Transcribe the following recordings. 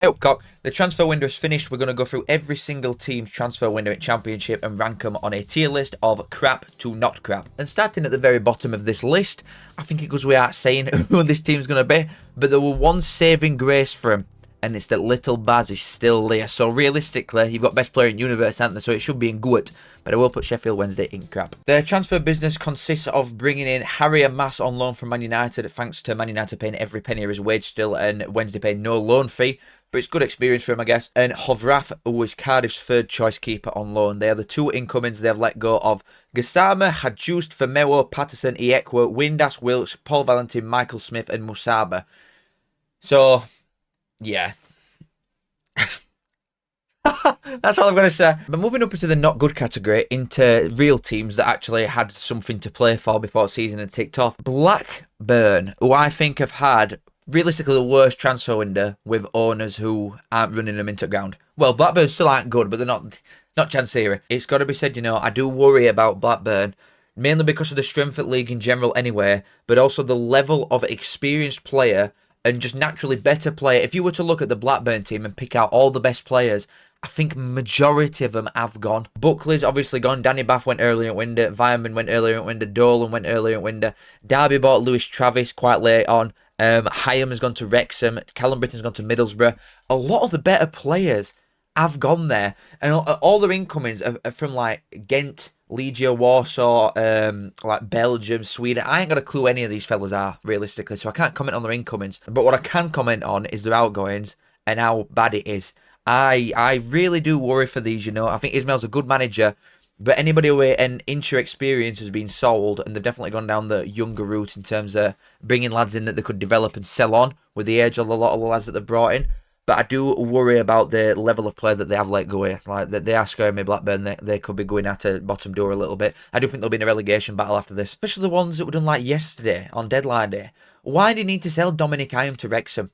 Cock. The transfer window is finished. We're going to go through every single team's transfer window in Championship and rank them on a tier list of crap to not crap. And starting at the very bottom of this list, I think it goes without saying who this team's going to be, but there were one saving grace for him, and it's that little Baz is still there. So realistically, you've got best player in universe, haven't they? So it should be in good. But I will put Sheffield Wednesday in crap. Their transfer business consists of bringing in Harry and Mass on loan from Man United, thanks to Man United paying every penny of his wage still, and Wednesday paying no loan fee. But it's good experience for him, I guess. And Hovrath, who is Cardiff's third choice keeper on loan. They are the two incomings they have let go of. Gassama, Hadjust, Famewo, Patterson, Iekwa, Windass, Wilkes, Paul Valentin, Michael Smith, and Musaba. So, yeah. That's all I'm going to say. But moving up into the not good category, into real teams that actually had something to play for before the season had ticked off. Blackburn, who I think have had realistically the worst transfer window with owners who aren't running them into ground. Well, Blackburn still aren't good, but they're not Chancery. It's got to be said, I do worry about Blackburn, mainly because of the strength of the league in general anyway, but also the level of experienced player and just naturally better player. If you were to look at the Blackburn team and pick out all the best players, I think majority of them have gone. Buckley's obviously gone. Danny Bath went earlier in window. Vireman went earlier in window. Dolan went earlier in window. Derby bought Lewis Travis quite late on. Hyam has gone to Wrexham. Callum Britton's gone to Middlesbrough. A lot of the better players have gone there. And all their incomings are from like Ghent, Legia Warsaw, like Belgium, Sweden. I ain't got a clue any of these fellas are, realistically, so I can't comment on their incomings. But what I can comment on is their outgoings and how bad it is. I really do worry for these, I think Ismail's a good manager, but anybody with an inch experience has been sold, and they've definitely gone down the younger route in terms of bringing lads in that they could develop and sell on with the age of a lot of the lads that they've brought in. But I do worry about the level of play that they have let go here. Like, they are scaring me, Blackburn. They could be going at a bottom door a little bit. I do think there'll be a relegation battle after this, especially the ones that were done like yesterday on deadline day. Why do you need to sell Dominic Eyup to Wrexham?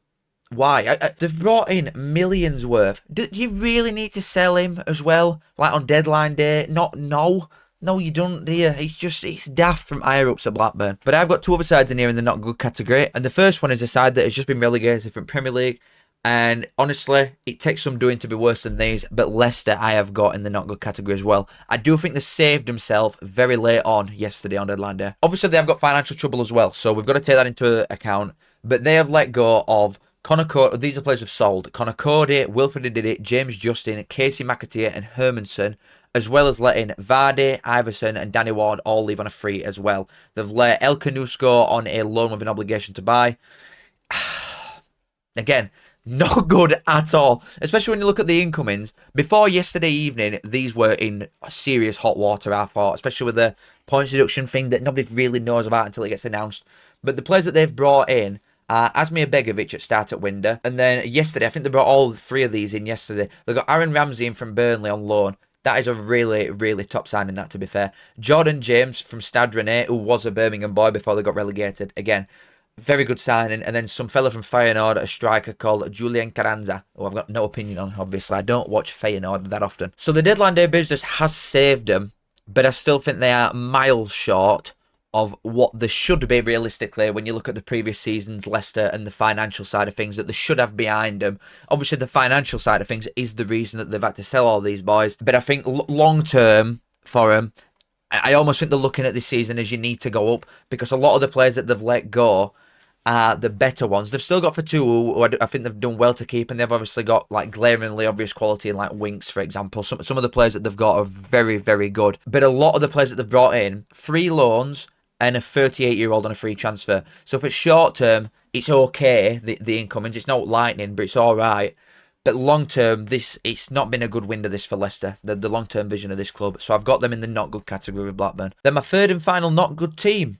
Why? They've brought in millions worth. Do you really need to sell him as well? Like on deadline day? No, you don't, do you? It's daft from Eyup to Blackburn. But I've got two other sides in here in the not good category. And the first one is a side that has just been relegated from Premier League. And honestly, it takes some doing to be worse than these. But Leicester, I have got in the not good category as well. I do think they saved themselves very late on yesterday on deadline day. Obviously, they have got financial trouble as well. So we've got to take that into account. But they have let go of Connor Cody. These are players who've sold. Connor Cody, Wilfred Ndidi, James Justin, Casey McAteer and Hermanson, as well as letting Vardy, Iverson and Danny Ward all leave on a free as well. They've let El Canusko on a loan with an obligation to buy. Again, not good at all, especially when you look at the incomings. Before yesterday evening, these were in serious hot water, I thought, especially with the points deduction thing that nobody really knows about until it gets announced. But the players that they've brought in, Asmir Begovic at start at window. And then yesterday, I think they brought all three of these in yesterday. They got Aaron Ramsey in from Burnley on loan. That is a really, really top signing, that, to be fair. Jordan James from Stade Rennais, who was a Birmingham boy before they got relegated. Again, very good signing. And then some fella from Feyenoord, a striker called Julian Carranza, who I've got no opinion on, obviously. I don't watch Feyenoord that often. So the deadline day business has saved them, but I still think they are miles short of what they should be realistically when you look at the previous season's Leicester and the financial side of things that they should have behind them. Obviously, the financial side of things is the reason that they've had to sell all these boys. But I think long term for them, I almost think they're looking at this season as you need to go up, because a lot of the players that they've let go are the better ones. They've still got for two who I think they've done well to keep, and they've obviously got like glaringly obvious quality in like Winks, for example. Some of the players that they've got are very, very good. But a lot of the players that they've brought in, free loans, and a 38-year-old on a free transfer. So for short term, it's okay, the incomings. It's not lightning, but it's all right. But long term, it's not been a good window this for Leicester, the long term vision of this club. So I've got them in the not good category with Blackburn. Then my third and final not good team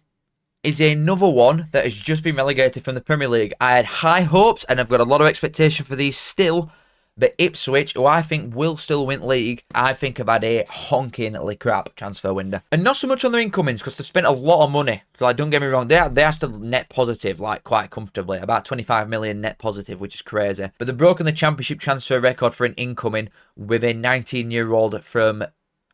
is another one that has just been relegated from the Premier League. I had high hopes and I've got a lot of expectation for these still. But Ipswich, who I think will still win league, I think have had a honkingly crap transfer window. And not so much on their incomings, because they've spent a lot of money. Like, don't get me wrong, they are still net positive, like, quite comfortably. About 25 million net positive, which is crazy. But they've broken the Championship transfer record for an incoming with a 19-year-old from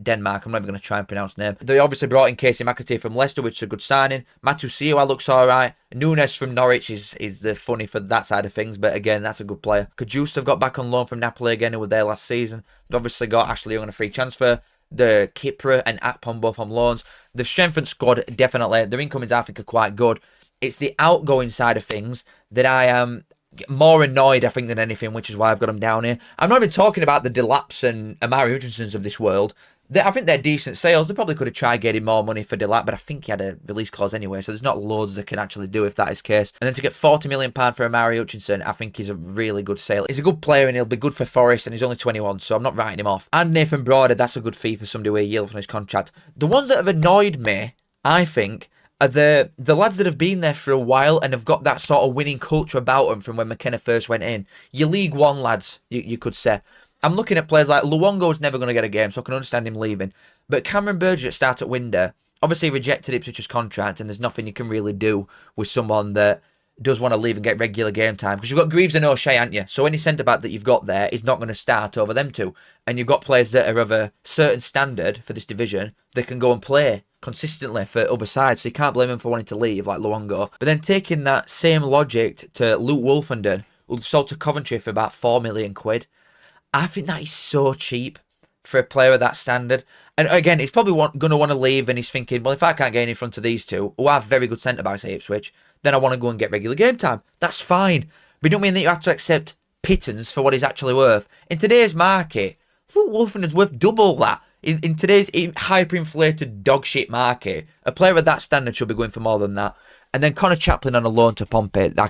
Denmark. I'm not even going to try and pronounce the name. They obviously brought in Casey McAtee from Leicester, which is a good signing. Matusio looks alright. Nunes from Norwich is the funny for that side of things, but again, that's a good player. Kajus have got back on loan from Napoli again, who were there last season. They've obviously got Ashley Young on a free transfer. The Kipra and Akpom both on loans. They've strengthened squad, definitely. Their incomings, I think, are quite good. It's the outgoing side of things that I am more annoyed, I think, than anything, which is why I've got them down here. I'm not even talking about the Delaps and Amari Hutchinsons of this world. I think they're decent sales. They probably could have tried getting more money for Delap, but I think he had a release clause anyway, so there's not loads they can actually do if that is the case. And then to get £40 million for Amari Hutchinson, I think is a really good sale. He's a good player and he'll be good for Forest, and he's only 21, so I'm not writing him off. And Nathan Broader, that's a good fee for somebody with a yield from his contract. The ones that have annoyed me, I think, are the lads that have been there for a while and have got that sort of winning culture about them from when McKenna first went in. Your League One lads, you could say. I'm looking at players like Luongo's never going to get a game, so I can understand him leaving. But Cameron Burgess at start at window, obviously rejected Ipswich's contract, and there's nothing you can really do with someone that does want to leave and get regular game time. Because you've got Greaves and O'Shea, haven't you? So any centre-back that you've got there is not going to start over them two. And you've got players that are of a certain standard for this division that can go and play consistently for other sides. So you can't blame him for wanting to leave, like Luongo. But then taking that same logic to Luke Wolfenden, who sold to Coventry for about £4 million. I think that is so cheap for a player of that standard. And again, he's probably going to want to leave, and he's thinking, well, if I can't get in front of these two, who have very good centre-backs at Ipswich, then I want to go and get regular game time. That's fine. But it don't mean that you have to accept pittance for what he's actually worth. In today's market, Luke Wolfenden's worth double that. In today's hyperinflated dogshit market, a player of that standard should be going for more than that. And then Connor Chaplin on a loan to Pompey. I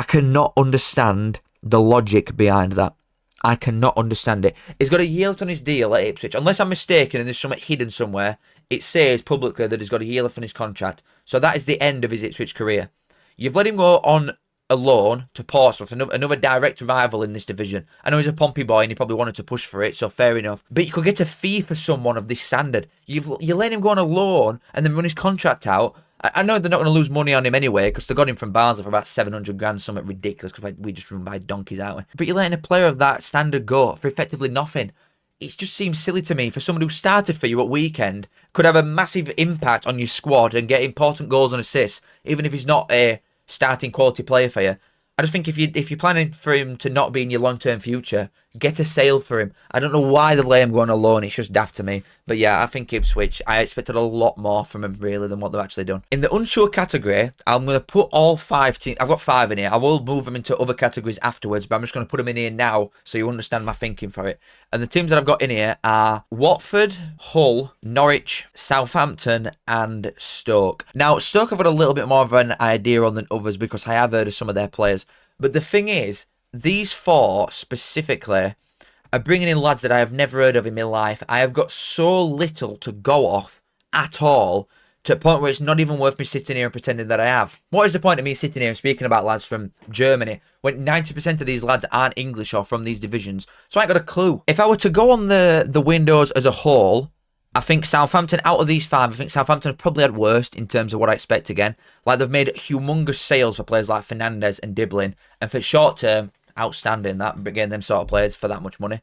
cannot understand the logic behind that. I cannot understand it. He's got a yield on his deal at Ipswich. Unless I'm mistaken and there's something hidden somewhere, it says publicly that he's got a yield on his contract. So that is the end of his Ipswich career. You've let him go on a loan to Portsmouth, another direct rival in this division. I know he's a Pompey boy and he probably wanted to push for it, so fair enough. But you could get a fee for someone of this standard. You let him go on a loan and then run his contract out. I know they're not going to lose money on him anyway, because they got him from Barnsley for about 700 grand, something ridiculous, because we just run by donkeys, aren't we? But you're letting a player of that standard go for effectively nothing. It just seems silly to me for someone who started for you at weekend, could have a massive impact on your squad and get important goals and assists, even if he's not a starting quality player for you. I just think if you're planning for him to not be in your long-term future, get a sale for him. I don't know why they've let him go on a loan. It's just daft to me. But yeah, I think Ipswich, I expected a lot more from him, really, than what they've actually done. In the unsure category, I'm going to put all 5 teams. I've got 5 in here. I will move them into other categories afterwards, but I'm just going to put them in here now so you understand my thinking for it. And the teams that I've got in here are Watford, Hull, Norwich, Southampton, and Stoke. Now, Stoke I've got a little bit more of an idea on than others because I have heard of some of their players. But the thing is, these 4 specifically are bringing in lads that I have never heard of in my life. I have got so little to go off at all, to a point where it's not even worth me sitting here and pretending that I have. What is the point of me sitting here and speaking about lads from Germany when 90% of these lads aren't English or from these divisions? So I ain't got a clue. If I were to go on the windows as a whole, I think Southampton, out of these 5, I think Southampton have probably had worst in terms of what I expect again. Like, they've made humongous sales for players like Fernandes and Diblin. And for short term, outstanding that, getting them sort of players for that much money.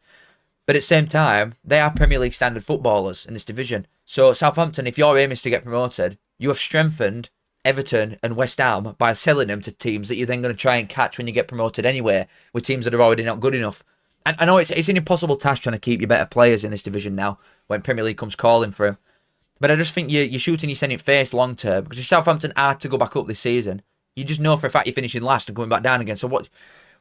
But at the same time, they are Premier League standard footballers in this division. So Southampton, if your aim is to get promoted, you have strengthened Everton and West Ham by selling them to teams that you're then going to try and catch when you get promoted anyway, with teams that are already not good enough. And I know it's an impossible task trying to keep your better players in this division now when Premier League comes calling for them. But I just think you're shooting yourself in the face long term, because if Southampton are to go back up this season, you just know for a fact you're finishing last and going back down again. So what?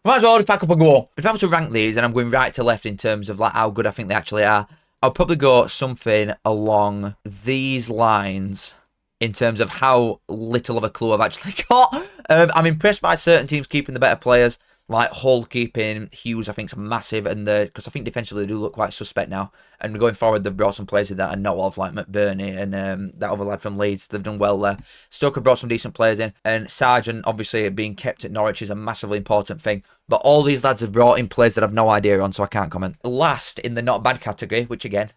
We might as well just pack up and go. But if I were to rank these, and I'm going right to left in terms of like how good I think they actually are, I'll probably go something along these lines in terms of how little of a clue I've actually got. I'm impressed by certain teams keeping the better players. Like Hull keeping Hughes, I think, is massive, and because I think defensively they do look quite suspect now. And going forward, they've brought some players in that I know of, like McBurney and that other lad from Leeds. They've done well there. Stoke have brought some decent players in, and Sargent, obviously, being kept at Norwich is a massively important thing. But all these lads have brought in players that I've no idea on, so I can't comment. Last in the not bad category, which again,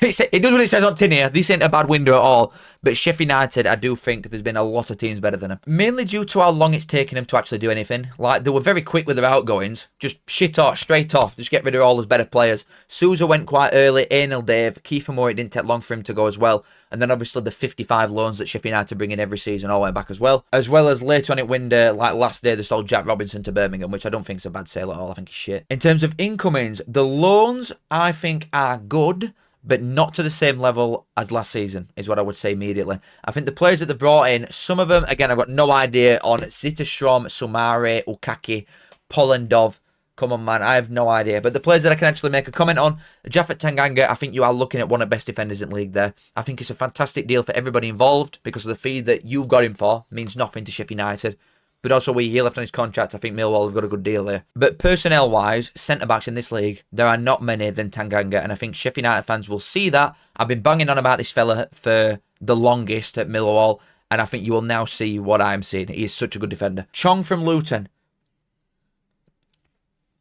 It does what it says on tin here. This ain't a bad window at all. But Sheffield United, I do think there's been a lot of teams better than them. Mainly due to how long it's taken them to actually do anything. Like, they were very quick with their outgoings. Just shit off, straight off. Just get rid of all those better players. Sousa went quite early. Anil Dave. Kiefer Moore, it didn't take long for him to go as well. And then obviously the 55 loans that Sheffield United bring in every season all went back as well. As well as later on in window, like last day, they sold Jack Robinson to Birmingham, which I don't think is a bad sale at all. I think he's shit. In terms of incomings, the loans, I think, are good, but not to the same level as last season, is what I would say immediately. I think the players that they've brought in, some of them, again, I've got no idea on Zitterstrom, Sumare, Ukaki, Polendov. Come on, man, I have no idea. But the players that I can actually make a comment on, Jaffet Tanganga, I think you are looking at one of the best defenders in the league there. I think it's a fantastic deal for everybody involved because of the fee that you've got him for. Means nothing to Sheffield United. But also, with a year left on his contract, I think Millwall have got a good deal there. But personnel-wise, centre-backs in this league, there are not many than Tanganga, and I think Sheffield United fans will see that. I've been banging on about this fella for the longest at Millwall, and I think you will now see what I'm seeing. He is such a good defender. Chong from Luton.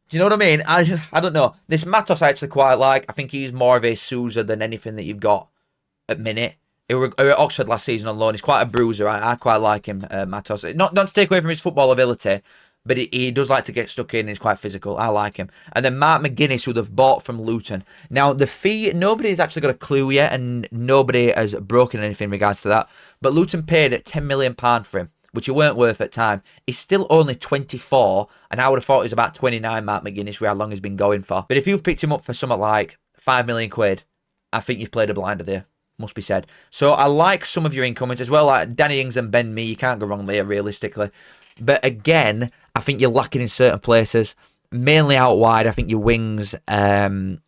Do you know what I mean? I don't know. This Matos I actually quite like. I think he's more of a Sousa than anything that you've got at minute. He was at Oxford last season on loan. He's quite a bruiser. I quite like him, Matos. Not to take away from his football ability, but he does like to get stuck in. He's quite physical. I like him. And then Mark McGuinness, who they've bought from Luton. Now, the fee, nobody's actually got a clue yet, and nobody has broken anything in regards to that. But Luton paid £10 million for him, which he weren't worth at time. He's still only 24, and I would have thought he was about 29, Mark McGuinness, for how long he's been going for. But if you've picked him up for something like £5 million, I think you've played a blinder there. Must be said. So I like some of your incomings as well, like Danny Ings and Ben Mee. You can't go wrong there, realistically. But again, I think you're lacking in certain places. Mainly out wide, I think your wings are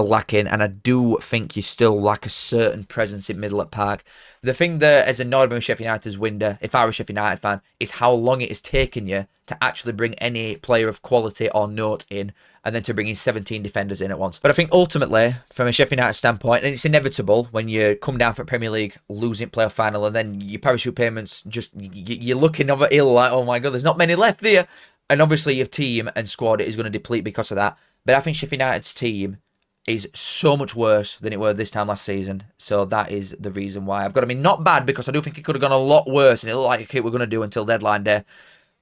lacking, and I do think you still lack a certain presence in middle at Park. The thing that has annoyed me with Sheffield United's window, if I were a Sheffield United fan, is how long it has taken you to actually bring any player of quality or note in, and then to bring in 17 defenders in at once. But I think ultimately, from a Sheffield United standpoint, and it's inevitable when you come down for a Premier League losing playoff final, and then your parachute payments, just you're looking over ill like, oh my God, there's not many left there. And obviously your team and squad is going to deplete because of that. But I think Sheffield United's team is so much worse than it were this time last season. So that is the reason why I've got to be not bad, because I do think it could have gone a lot worse, and it looked like it we're going to do until deadline day.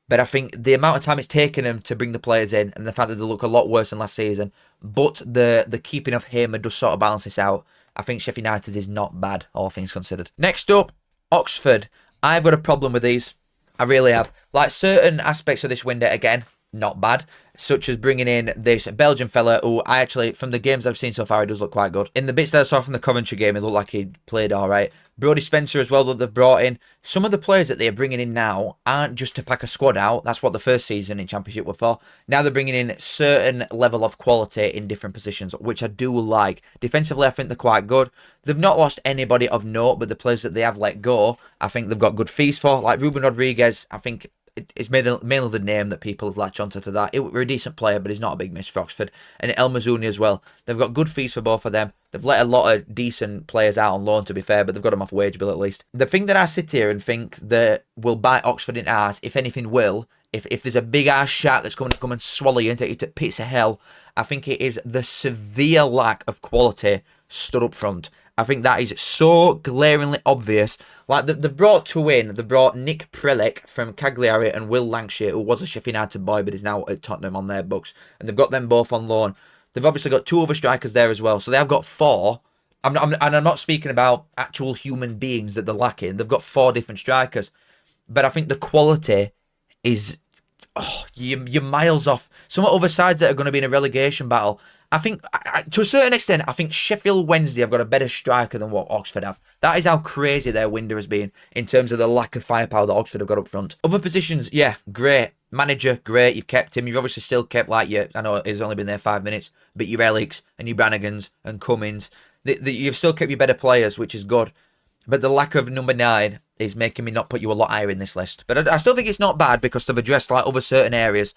But I think the amount of time it's taken them to bring the players in, and the fact that they look a lot worse than last season, but the keeping of him does sort of balance this out. I think Sheffield United is not bad, all things considered. Next up, Oxford. I've got a problem with these. I really have. Like, certain aspects of this window, again, not bad. Such as bringing in this Belgian fella who I actually, from the games I've seen so far, he does look quite good. In the bits that I saw from the Coventry game, it looked like he played all right. Brodie Spencer as well that they've brought in. Some of the players that they're bringing in now aren't just to pack a squad out. That's what the first season in Championship were for. Now they're bringing in certain level of quality in different positions, which I do like. Defensively, I think they're quite good. They've not lost anybody of note, but the players that they have let go, I think they've got good fees for. Like Ruben Rodriguez, I think it's mainly the name that people latch onto to that. He was a decent player, but he's not a big miss for Oxford. And El Mazzuni as well. They've got good fees for both of them. They've let a lot of decent players out on loan, to be fair, but they've got them off wage bill at least. The thing that I sit here and think that will bite Oxford in arse, if anything will, if there's a big ass shark that's going to come and swallow you and take you to pits of hell, I think it is the severe lack of quality stood up front. I think that is so glaringly obvious. Like, they've brought two in. They've brought Nick Prelic from Cagliari and Will Lancashire, who was a Sheffield United boy but is now at Tottenham on their books. And they've got them both on loan. They've obviously got two other strikers there as well. So they have got four. And I'm not speaking about actual human beings that they're lacking. They've got four different strikers. But I think the quality is... you're miles off. Some other sides that are going to be in a relegation battle. I think, to a certain extent, I think Sheffield Wednesday have got a better striker than what Oxford have. That is how crazy their window has been in terms of the lack of firepower that Oxford have got up front. Other positions, yeah, great. Manager, great. You've kept him. You've obviously still kept, like, I know he's only been there 5 minutes, but your Elix and your Brannigans and Cummins, you've still kept your better players, which is good. But the lack of number 9 is making me not put you a lot higher in this list. But I still think it's not bad because they've addressed, like, other certain areas.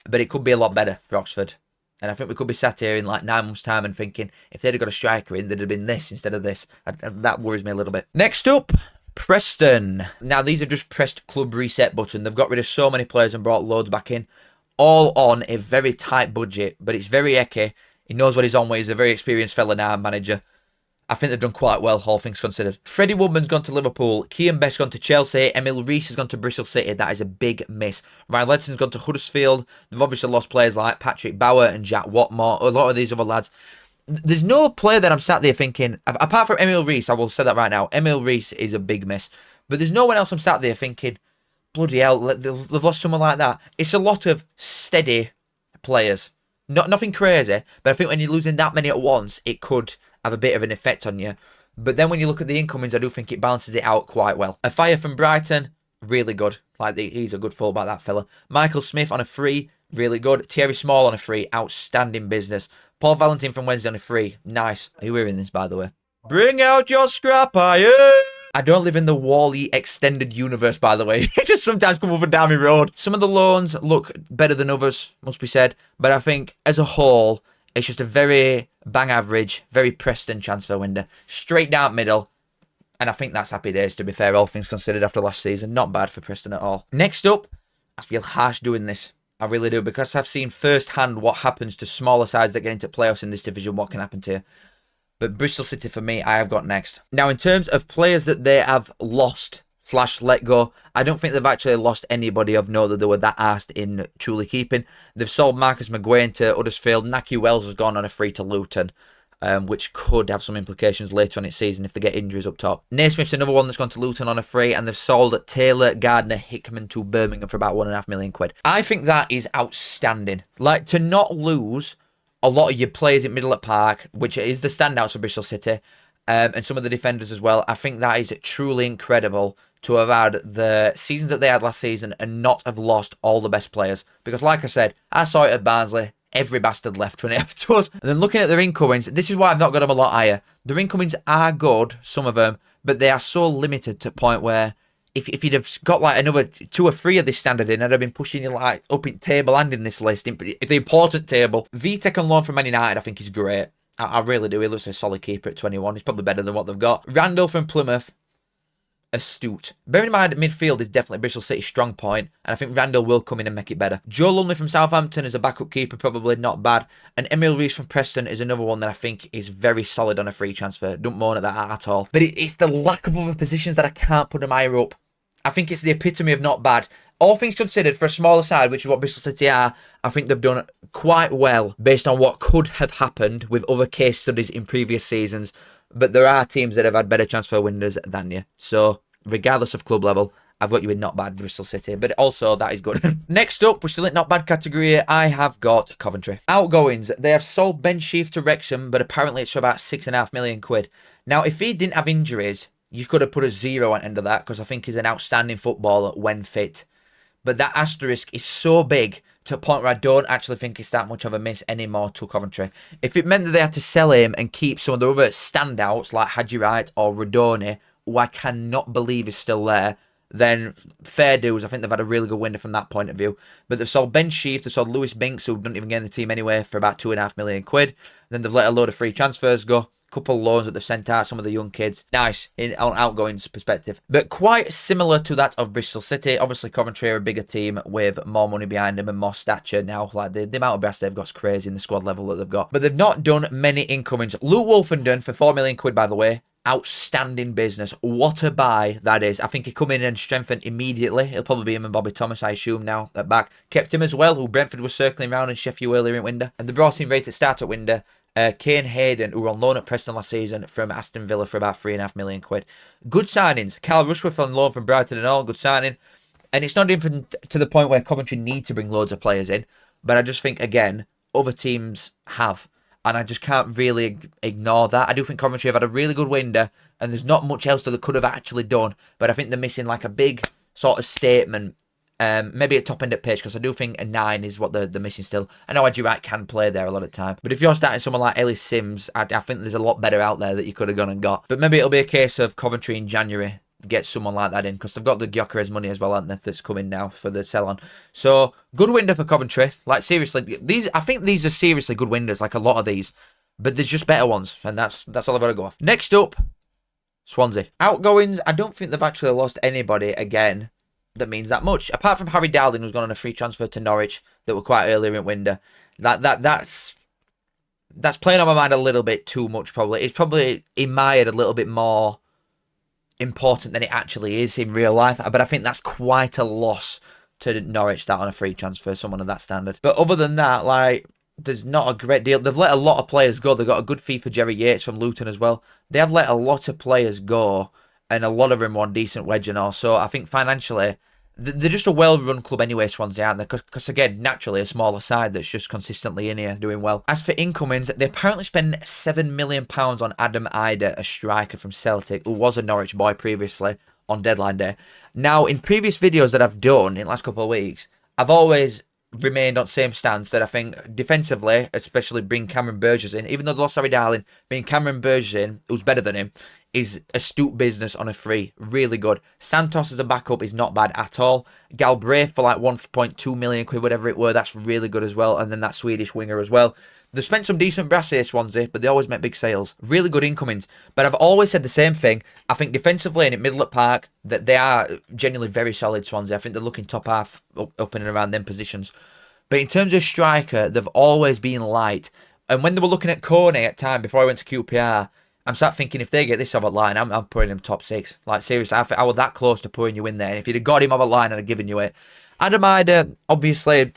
But it could be a lot better for Oxford. And I think we could be sat here in like 9 months' time and thinking, if they'd have got a striker in, they'd have been this instead of this. And that worries me a little bit. Next up, Preston. Now, these have just pressed club reset button. They've got rid of so many players and brought loads back in. All on a very tight budget. But it's very Eke. He knows what he's on with. He's a very experienced fella now, manager. I think they've done quite well, all things considered. Freddie Woodman's gone to Liverpool. Kean Best's gone to Chelsea. Emil Rees has gone to Bristol City. That is a big miss. Ryan Ledson's gone to Huddersfield. They've obviously lost players like Patrick Bauer and Jack Watmore. A lot of these other lads. There's no player that I'm sat there thinking, apart from Emil Rees, I will say that right now, Emil Rees is a big miss. But there's no one else I'm sat there thinking, bloody hell, they've lost someone like that. It's a lot of steady players. Nothing crazy, but I think when you're losing that many at once, it could have a bit of an effect on you. But then when you look at the incomings, I do think it balances it out quite well. A fire from Brighton, really good. He's a good fullback, that fella. Michael Smith on a free, really good. Thierry Small on a free, outstanding business. Paul Valentin from Wednesday on a free, nice. Are you hearing this, by the way? Bring out your scrap iron! I don't live in the Wall-E extended universe, by the way. It just sometimes come up and down my road. Some of the loans look better than others, must be said. But I think, as a whole, it's just a very bang average, very Preston transfer window. Straight down middle. And I think that's happy days, to be fair, all things considered after last season. Not bad for Preston at all. Next up, I feel harsh doing this. I really do, because I've seen firsthand what happens to smaller sides that get into playoffs in this division, what can happen to you. But Bristol City, for me, I have got next. Now, in terms of players that they have lost / let go, I don't think they've actually lost anybody of note that they were that arsed in truly keeping. They've sold Marcus McGuane to Huddersfield. Naki Wells has gone on a free to Luton, which could have some implications later on in season if they get injuries up top. Naismith's another one that's gone to Luton on a free, and they've sold Taylor Gardner Hickman to Birmingham for about £1.5 million. I think that is outstanding. Like, to not lose a lot of your players in middle at park, which is the standouts for Bristol City, and some of the defenders as well. I think that is truly incredible to have had the seasons that they had last season and not have lost all the best players. Because like I said, I saw it at Barnsley. Every bastard left when it happened to us. And then looking at their incomings, this is why I've not got them a lot higher. Their incomings are good, some of them, but they are so limited to a point where if you'd have got like another 2 or 3 of this standard in, I'd have been pushing you like up in table and in this list, in the important table. Vitek on loan from Man United, I think is great. I really do. He looks like a solid keeper at 21. He's probably better than what they've got. Randall from Plymouth, astute. Bearing in mind, midfield is definitely Bristol City's strong point, and I think Randall will come in and make it better. Joe Lumley from Southampton is a backup keeper, probably not bad. And Emil Rees from Preston is another one that I think is very solid on a free transfer. Don't moan at that at all. But it's the lack of other positions that I can't put them higher up. I think it's the epitome of not bad. All things considered, for a smaller side, which is what Bristol City are, I think they've done quite well based on what could have happened with other case studies in previous seasons. But there are teams that have had better transfer windows than you. So, regardless of club level, I've got you in not bad Bristol City. But also, that is good. Next up, we're still in not bad category. I have got Coventry. Outgoings. They have sold Ben Sheaf to Wrexham, but apparently it's for about £6.5 million. Now, if he didn't have injuries, you could have put a 0 on the end of that, because I think he's an outstanding footballer when fit. But that asterisk is so big to a point where I don't actually think it's that much of a miss anymore to Coventry. If it meant that they had to sell him and keep some of the other standouts like Hadji Wright or Rodoni, who I cannot believe is still there, then fair dues. I think they've had a really good window from that point of view. But they've sold Ben Sheaf, they've sold Lewis Binks, who didn't even get in the team anyway, for about £2.5 million. Then they've let a load of free transfers go. Couple of loans that they've sent out, some of the young kids. Nice, on outgoings perspective. But quite similar to that of Bristol City. Obviously, Coventry are a bigger team with more money behind them and more stature now. Like, the amount of brass they've got is crazy in the squad level that they've got. But they've not done many incomings. Luke Wolfenden for £4 million, by the way. Outstanding business. What a buy that is. I think he come in and strengthen immediately. It'll probably be him and Bobby Thomas, I assume, now at back. Kept him as well, who Brentford was circling around in Sheffield earlier in window. And they brought in rated start-up window. Kane Hayden, who were on loan at Preston last season from Aston Villa for about £3.5 million. Good signings. Carl Rushworth on loan from Brighton and all. Good signing. And it's not even to the point where Coventry need to bring loads of players in. But I just think, again, other teams have. And I just can't really ignore that. I do think Coventry have had a really good window. And there's not much else that they could have actually done. But I think they're missing like a big sort of statement. Maybe a top end at pitch, because I do think a 9 is what they're missing still. I know Hadji Wright can play there a lot of time, but if you're starting someone like Ellis Sims, I think there's a lot better out there that you could have gone and got. But maybe it'll be a case of Coventry in January get someone like that in, because they've got the Gyökeres money as well, haven't they, that's coming now for the sell on. So good window for Coventry. Like, seriously, I think these are seriously good windows, like a lot of these, but there's just better ones, and that's all I've got to go off. Next up, Swansea. Outgoings, I don't think they've actually lost anybody again that means that much, apart from Harry Dowling, who's gone on a free transfer to Norwich that were quite earlier in window. That's that's playing on my mind a little bit too much, probably. It's probably, in my head, a little bit more important than it actually is in real life. But I think that's quite a loss to Norwich, that on a free transfer, someone of that standard. But other than that, like, there's not a great deal. They've let a lot of players go. They've got a good fee for Jerry Yates from Luton as well. They have let a lot of players go, and a lot of them on decent wage and all. So I think financially, they're just a well-run club anyway, Swansea, aren't they? Because again, naturally, a smaller side that's just consistently in here doing well. As for incomings, they apparently spent £7 million on Adam Ida, a striker from Celtic, who was a Norwich boy previously, on deadline day. Now, in previous videos that I've done in the last couple of weeks, I've always remained on the same stance that I think defensively, especially bring Cameron Burgess in, even though they lost Harry Darling, being Cameron Burgess in, who's better than him, is astute business on a free. Really good. Santos as a backup is not bad at all. Galbraith for like 1.2 million quid, whatever it were, that's really good as well. And then that Swedish winger as well. They've spent some decent brass here, Swansea, but they always make big sales. Really good incomings. But I've always said the same thing. I think defensively and at Middle at Park, that they are genuinely very solid, Swansea. I think they're looking top half up and around them positions. But in terms of striker, they've always been light. And when they were looking at Coney at time, before I went to QPR, I'm sat thinking, if they get this over line, I'm putting him top 6. Like, seriously, I was that close to putting you in there. And if you'd have got him over line, I'd have given you it. Adam Ida, obviously,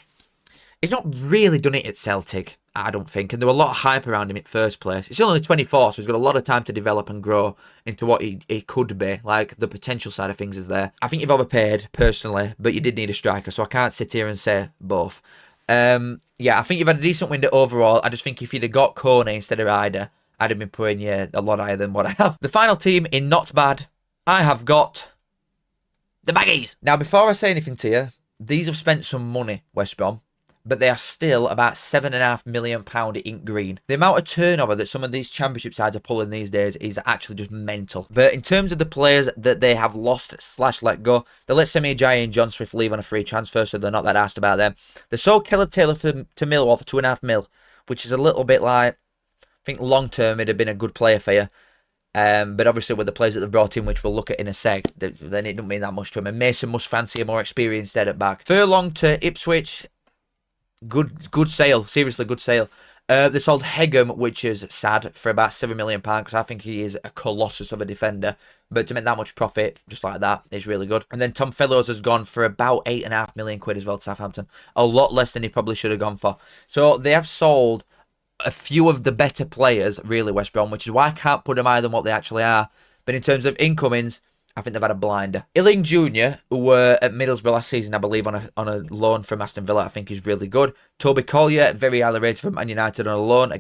he's not really done it at Celtic, I don't think. And there were a lot of hype around him in first place. He's only 24, so he's got a lot of time to develop and grow into what he could be. Like, the potential side of things is there. I think you've overpaid, personally, but you did need a striker, so I can't sit here and say both. Yeah, I think you've had a decent window overall. I just think if you'd have got Coney instead of Ida, I'd have been putting you a lot higher than what I have. The final team in not bad, I have got the Baggies. Now, before I say anything to you, these have spent some money, West Brom, but they are still about £7.5 million in green. The amount of turnover that some of these championship sides are pulling these days is actually just mental. But in terms of the players that they have lost / let go, they let Semi Ajayi and John Swift leave on a free transfer, so they're not that asked about them. They sold Caleb Taylor to Millwall for £2.5 million, which is a little bit like, I think long term it'd have been a good player for you. But obviously with the players that they've brought in, which we'll look at in a sec, then it don't mean that much to him. And Mason must fancy a more experienced head at back. Furlong to Ipswich, good sale. Seriously, good sale. They sold Hegum, which is sad, for about £7 million, because I think he is a colossus of a defender. But to make that much profit, just like that, is really good. And then Tom Fellows has gone for about £8.5 million as well to Southampton. A lot less than he probably should have gone for. So they have sold a few of the better players, really, West Brom, which is why I can't put them higher than what they actually are. But in terms of incomings, I think they've had a blinder. Illing Jr., who were at Middlesbrough last season, I believe, on a loan from Aston Villa, I think is really good. Toby Collier, very highly rated from Man United on a loan.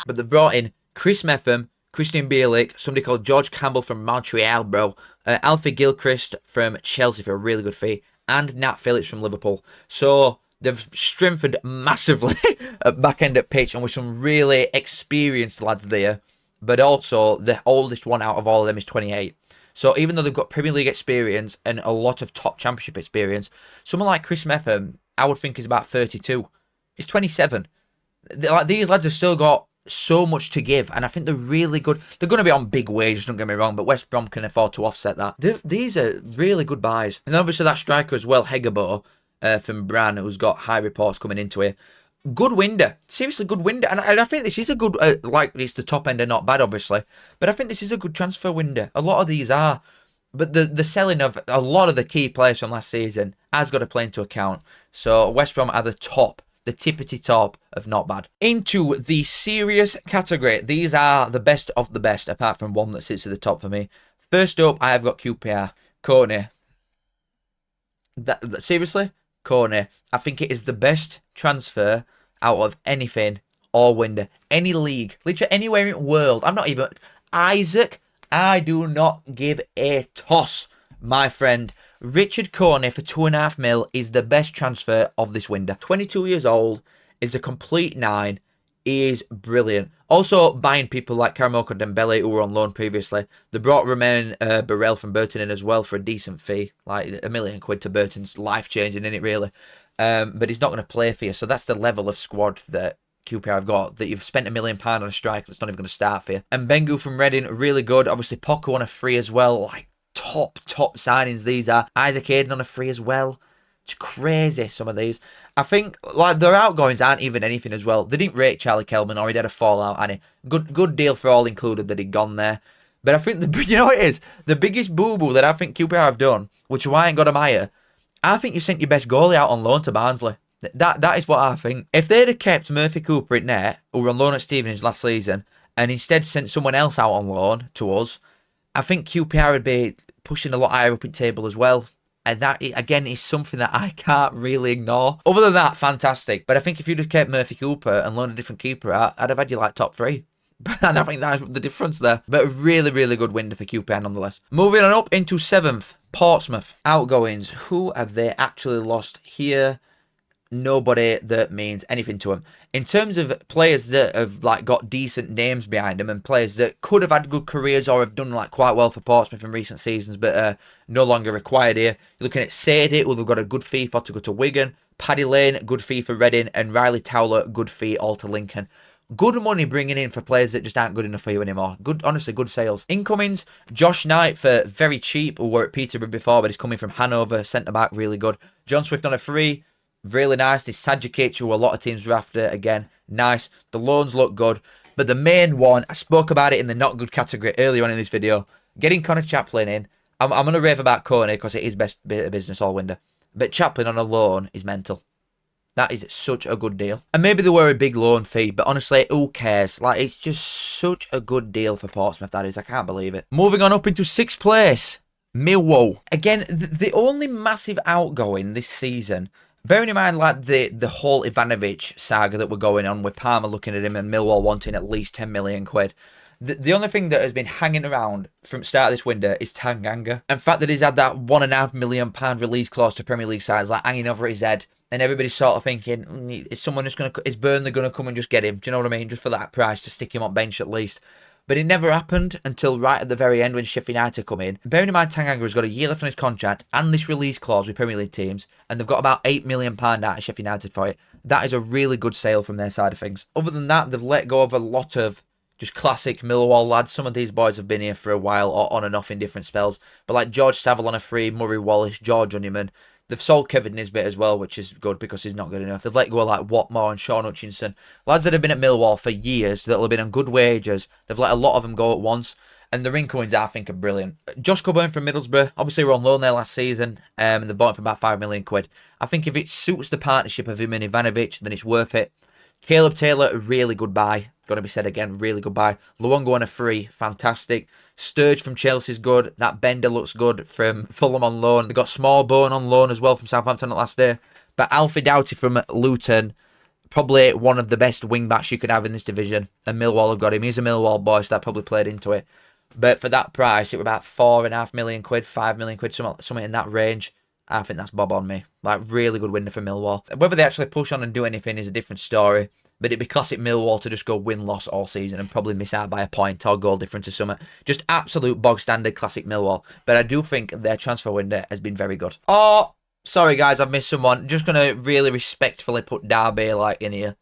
But they've brought in Chris Metham, Christian Bielik, somebody called George Campbell from Montreal, bro. Alfie Gilchrist from Chelsea for a really good fee. And Nat Phillips from Liverpool. So they've strengthened massively at back end at pitch, and with some really experienced lads there. But also, the oldest one out of all of them is 28. So even though they've got Premier League experience and a lot of top championship experience, someone like Chris Metham, I would think, is about 32. He's 27. These lads have still got so much to give, and I think they're really good. They're going to be on big wages, don't get me wrong, but West Brom can afford to offset that. These are really good buys. And obviously that striker as well, Hegabo, from Bran, who's got high reports coming into it. Good window. Seriously, good window. And I think this is a good, like, it's the top end and not bad, obviously. But I think this is a good transfer window. A lot of these are. But the selling of a lot of the key players from last season has got to play into account. So West Brom are the top, the tippity top of not bad. Into the serious category. These are the best of the best, apart from one that sits at the top for me. First up, I have got QPR. Coney. Seriously? Coney. I think it is the best transfer out of anything all window. Any league. Literally anywhere in the world. I'm not even... Isaac, I do not give a toss, my friend. Richard Coney for £2.5 million is the best transfer of this window. 22 years old, is a complete 9. He is brilliant. Also, buying people like Karamoko Dembele, who were on loan previously. They brought Romain Burrell from Burton in as well for a decent fee. Like £1 million to Burton's life-changing, isn't it, really? But he's not going to play for you. So that's the level of squad that QPR have got, that you've spent £1 million on a striker that's not even going to start for you. And Bengu from Reading, really good. Obviously, Poco on a free as well. Like, top signings these are. Isaac Hayden on a free as well. It's crazy, some of these. I think like their outgoings aren't even anything as well. They didn't rate Charlie Kelman, or he'd had a fallout, and good deal for all included that he'd gone there. But I think you know what it is, the biggest boo boo that I think QPR have done, which is why I ain't got him higher. I think you sent your best goalie out on loan to Barnsley. That is what I think. If they'd have kept Murphy Cooper in net, who were on loan at Stevenage last season, and instead sent someone else out on loan to us, I think QPR would be pushing a lot higher up in table as well. And that, again, is something that I can't really ignore. Other than that, fantastic. But I think if you'd have kept Murphy Cooper and loaned a different keeper out, I'd have had you like top 3. And I think that's the difference there. But a really, really good window for QPR nonetheless. Moving on up into 7th, Portsmouth. Outgoings. Who have they actually lost here? Nobody that means anything to them. In terms of players that have like got decent names behind them and players that could have had good careers or have done like quite well for Portsmouth in recent seasons but no longer required here. You're looking at Sadie, who they've got a good fee for to go to Wigan. Paddy Lane, good fee for Reading. And Riley Towler, good fee all to Lincoln. Good money bringing in for players that just aren't good enough for you anymore. Good, honestly, good sales. Incomings, Josh Knight for very cheap, who were at Peterborough before, but he's coming from Hanover, centre-back, really good. John Swift on a free, really nice. This Sajikic, who a lot of teams were after, again, nice. The loans look good. But the main one, I spoke about it in the not good category earlier on in this video, getting Connor Chaplin in. I'm going to rave about Coney because it is best bit of business all window. But Chaplin on a loan is mental. That is such a good deal. And maybe they were a big loan fee, but honestly, who cares? Like, it's just such a good deal for Portsmouth, that is. I can't believe it. Moving on up into 6th place, Millwall. Again, the only massive outgoing this season, bearing in mind, like, the whole Ivanovic saga that we're going on with Palmer looking at him and Millwall wanting at least 10 million quid. The only thing that has been hanging around from start of this window is Tanganga. And the fact that he's had that £1.5 million release clause to Premier League sides, like, hanging over his head. And everybody's sort of thinking, is someone just going to, is Burnley going to come and just get him? Do you know what I mean? Just for that price, to stick him on bench at least. But it never happened until right at the very end when Sheffield United come in. Bearing in mind, Tanganga has got a year left on his contract and this release clause with Premier League teams, and they've got about £8 million out of Sheffield United for it. That is a really good sale from their side of things. Other than that, they've let go of a lot of just classic Millwall lads. Some of these boys have been here for a while or on and off in different spells. But like George Saville on a free, Murray Wallace, George Honeyman. They've sold Kevin Nisbet as well, which is good because he's not good enough. They've let go of like Watmore and Sean Hutchinson. Lads that have been at Millwall for years, that have been on good wages. They've let a lot of them go at once. And the incomings, I think, are brilliant. Josh Coburn from Middlesbrough. Obviously, we're on loan there last season. And they bought him for about £5 million. I think if it suits the partnership of him and Ivanovic, then it's worth it. Caleb Taylor, a really good buy. Got to be said again, really good buy. Luongo on a free, fantastic. Sturge from Chelsea's good. That Bender looks good from Fulham on loan. They got Smallbone on loan as well from Southampton last day. But Alfie Doughty from Luton, probably one of the best wing backs you could have in this division. And Millwall have got him. He's a Millwall boy, so that probably played into it. But for that price, it was about £4.5 million, £5 million, something in that range. I think that's bob on me. Like, really good window for Millwall. Whether they actually push on and do anything is a different story. But it'd be classic Millwall to just go win-loss all season and probably miss out by a point or goal difference or something. Just absolute bog-standard classic Millwall. But I do think their transfer window has been very good. Oh, sorry guys, I've missed someone. Just going to really respectfully put Derby like in here.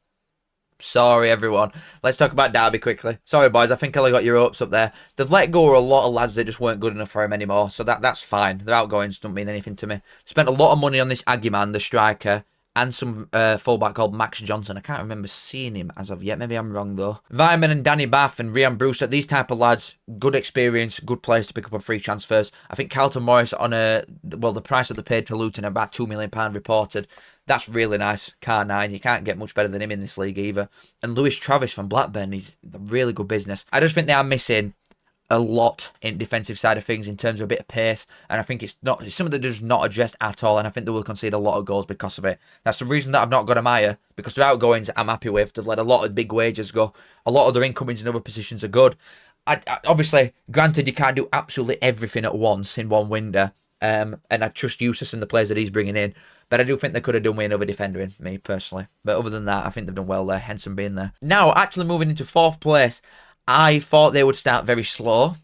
Sorry everyone. Let's talk about Derby quickly. Sorry boys, I think I got your hopes up there. They've let go of a lot of lads that just weren't good enough for him anymore. So that's fine. Their outgoings don't mean anything to me. Spent a lot of money on this Aggie man, the striker. And some fullback called Max Johnson. I can't remember seeing him as of yet. Maybe I'm wrong though. Vyman and Danny Bath and Ryan Brewster. These type of lads, good experience, good players to pick up on free transfers. I think Carlton Morris on the price that they paid to Luton, about £2 million reported. That's really nice. Car 9. You can't get much better than him in this league either. And Lewis Travis from Blackburn. He's a really good business. I just think they are missing a lot in defensive side of things in terms of a bit of pace, and I think it's something that does not addressed at all, and I think they will concede a lot of goals because of it. That's the reason that I've not got them higher, because their outgoings I'm happy with. They've let a lot of big wages go. A lot of their incomings in other positions are good. I obviously, granted, you can't do absolutely everything at once in one window, and I trust Eustace and the players that he's bringing in, but I do think they could have done with another defender in me personally. But other than that, I think they've done well there, Henson being there. Now, actually moving into 4th place, I thought they would start very slow.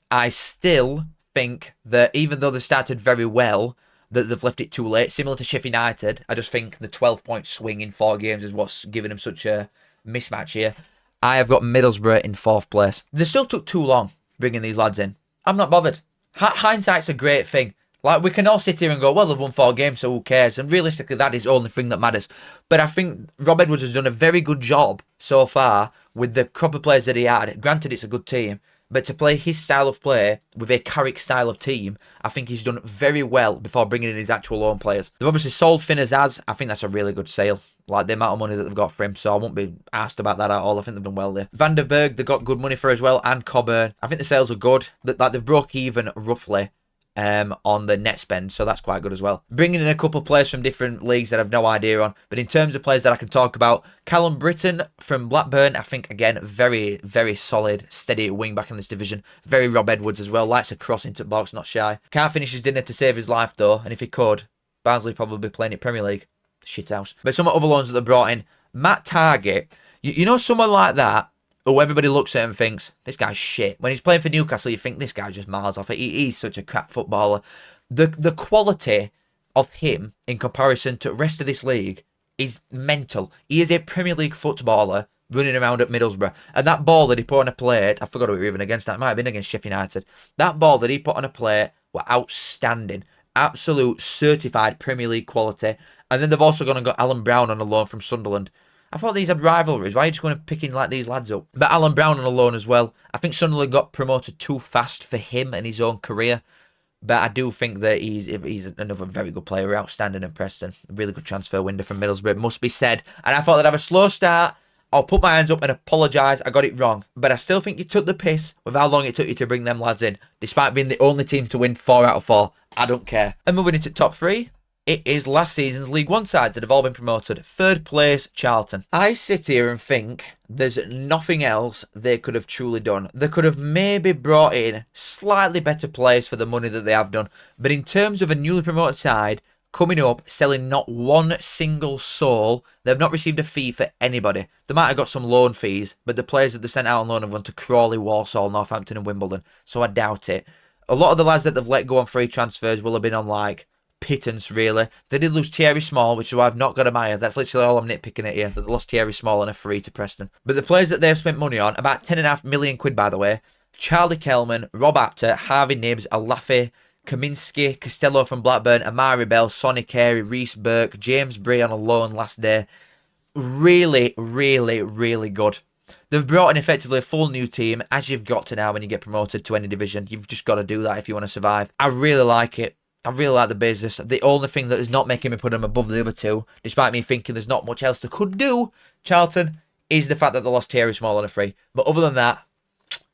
I still think that even though they started very well, that they've left it too late. Similar to Sheffield United, I just think the 12-point swing in 4 games is what's given them such a mismatch here. I have got Middlesbrough in 4th place. They still took too long bringing these lads in. I'm not bothered. Hindsight's a great thing. Like, we can all sit here and go, well, they've won 4 games, so who cares? And realistically, that is the only thing that matters. But I think Rob Edwards has done a very good job so far with the crop of players that he had. Granted, it's a good team, but to play his style of play with a Carrick style of team, I think he's done very well before bringing in his actual own players. They've obviously sold Finn Azaz. I think that's a really good sale. Like, the amount of money that they've got for him, so I won't be asked about that at all. I think they've done well there. Van der Berg, they got good money for as well, and Coburn. I think the sales are good. Like, they've broke even roughly on the net spend, so that's quite good as well. Bringing in a couple of players from different leagues that I've no idea on, but in terms of players that I can talk about, Callum Britton from Blackburn, I think, again, very, very solid, steady wing back in this division. Very Rob Edwards as well, likes to cross into the box, not shy. Can't finish his dinner to save his life though, and if he could, Barnsley probably be playing in Premier League. Shithouse. But some other loans that they brought in, Matt Targett, you know, someone like that, who everybody looks at and thinks, this guy's shit. When he's playing for Newcastle, you think, this guy just miles off it. He's such a crap footballer. The quality of him in comparison to the rest of this league is mental. He is a Premier League footballer running around at Middlesbrough. And that ball that he put on a plate, I forgot who we were even against. That might have been against Sheffield United. That ball that he put on a plate were outstanding. Absolute certified Premier League quality. And then they've also gone and got Alan Brown on a loan from Sunderland. I thought these had rivalries. Why are you just going to picking like these lads up? But Alan Brown on a loan as well. I think Sunderland got promoted too fast for him and his own career. But I do think that he's another very good player, outstanding at Preston. A really good transfer window from Middlesbrough, it must be said. And I thought they'd have a slow start. I'll put my hands up and apologise. I got it wrong. But I still think you took the piss with how long it took you to bring them lads in. Despite being the only team to win 4 out of 4. I don't care. And moving into top 3. It is last season's League One sides that have all been promoted. 3rd place, Charlton. I sit here and think there's nothing else they could have truly done. They could have maybe brought in slightly better players for the money that they have done. But in terms of a newly promoted side, coming up, selling not one single soul, they've not received a fee for anybody. They might have got some loan fees, but the players that they've sent out on loan have gone to Crawley, Walsall, Northampton and Wimbledon. So I doubt it. A lot of the lads that they've let go on free transfers will have been on like pittance, really. They did lose Thierry Small, which is why I've not got admire. That's literally all I'm nitpicking at here. That they lost Thierry Small and a free to Preston. But the players that they've spent money on, about 10.5 million quid, by the way. Charlie Kelman, Rob Apter, Harvey Nibbs, Alafi, Kaminski, Costello from Blackburn, Amari Bell, Sonny Carey, Reece Burke, James Bray on a loan last day. Really, really, really good. They've brought in effectively a full new team, as you've got to now when you get promoted to any division. You've just got to do that if you want to survive. I really like it. I really like the business. The only thing that is not making me put them above the other two, despite me thinking there's not much else they could do, Charlton, is the fact that they lost Thierry Small on a free. But other than that,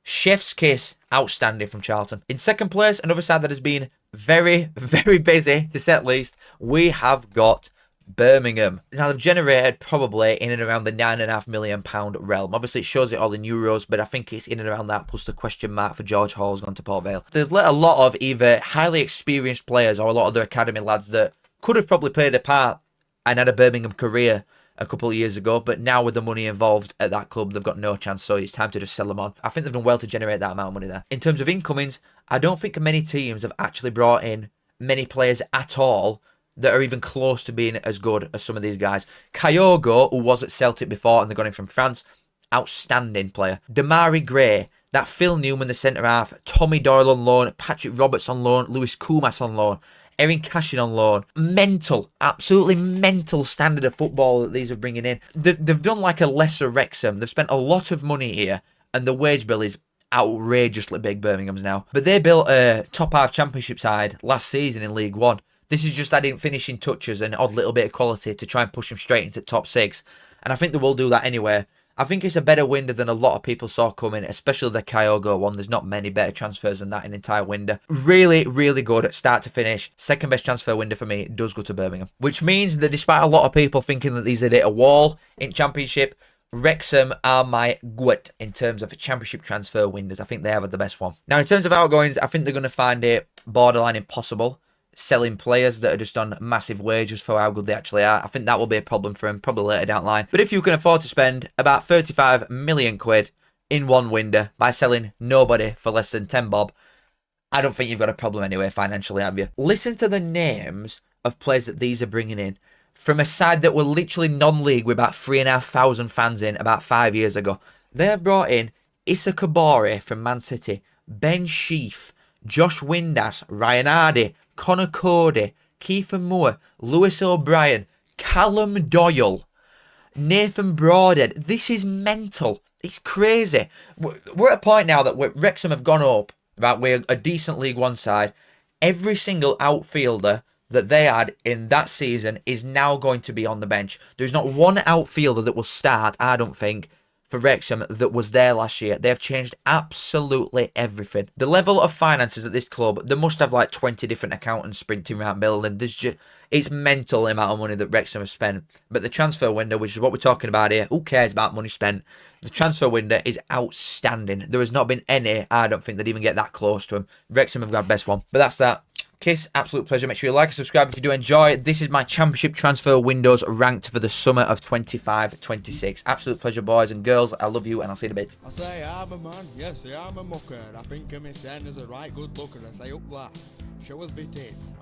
chef's kiss, outstanding from Charlton. In second place, another side that has been very, very busy, to say the least, we have got Birmingham. Now, they've generated probably in and around the £9.5 million realm. Obviously, it shows it all in euros, but I think it's in and around that, plus the question mark for George Hall's gone to Port Vale. They've let a lot of either highly experienced players or a lot of their academy lads that could have probably played a part and had a Birmingham career a couple of years ago, but now with the money involved at that club, they've got no chance, so it's time to just sell them on. I think they've done well to generate that amount of money there. In terms of incomings, I don't think many teams have actually brought in many players at all that are even close to being as good as some of these guys. Kyogo, who was at Celtic before and they got him from France, outstanding player. Damari Gray, that Phil Newman, the centre-half, Tommy Doyle on loan, Patrick Roberts on loan, Lewis Koumas on loan, Erin Cashin on loan. Mental, absolutely mental standard of football that these are bringing in. They've done like a lesser Wrexham. They've spent a lot of money here and the wage bill is outrageously big, Birmingham's now. But they built a top-half championship side last season in League One. This is just adding finishing touches and an odd little bit of quality to try and push them straight into top 6. And I think they will do that anyway. I think it's a better window than a lot of people saw coming, especially the Kyogo one. There's not many better transfers than that in an entire window. Really, really good at start to finish. Second best transfer window for me does go to Birmingham. Which means that despite a lot of people thinking that these are at a wall in Championship, Wrexham are my GWT in terms of championship transfer windows. I think they have the best one. Now, in terms of outgoings, I think they're going to find it borderline impossible selling players that are just on massive wages for how good they actually are. I think that will be a problem for him, probably later down the line. But if you can afford to spend about 35 million quid in one window by selling nobody for less than 10 bob, I don't think you've got a problem anyway financially, have you? Listen to the names of players that these are bringing in from a side that were literally non-league with about 3,500 fans in about 5 years ago. They have brought in Issa Kabore from Man City, Ben Sheaf, Josh Windass, Ryan Hardy, Connor Cody, Kiefer Moore, Lewis O'Brien, Callum Doyle, Nathan Broadhead. This is mental. It's crazy. We're at a point now that Wrexham have gone up. Right, we're a decent League One side. Every single outfielder that they had in that season is now going to be on the bench. There's not one outfielder that will start, I don't think, for Wrexham that was there last year. They've changed absolutely everything. The level of finances at this club, they must have like 20 different accountants sprinting around building. It's mental the amount of money that Wrexham have spent. But the transfer window, which is what we're talking about here, who cares about money spent? The transfer window is outstanding. There has not been any, I don't think, that even get that close to him. Wrexham have got best one. But that's that. Kiss, absolute pleasure. Make sure you like and subscribe if you do enjoy. This is my Championship transfer windows ranked for the summer of 25-26. Absolute pleasure, boys and girls. I love you, and I'll see you in a bit. I say I'm a man, yes, I'm a mucker. I think of me saying as a right good looker. I say up that. Show us bit it.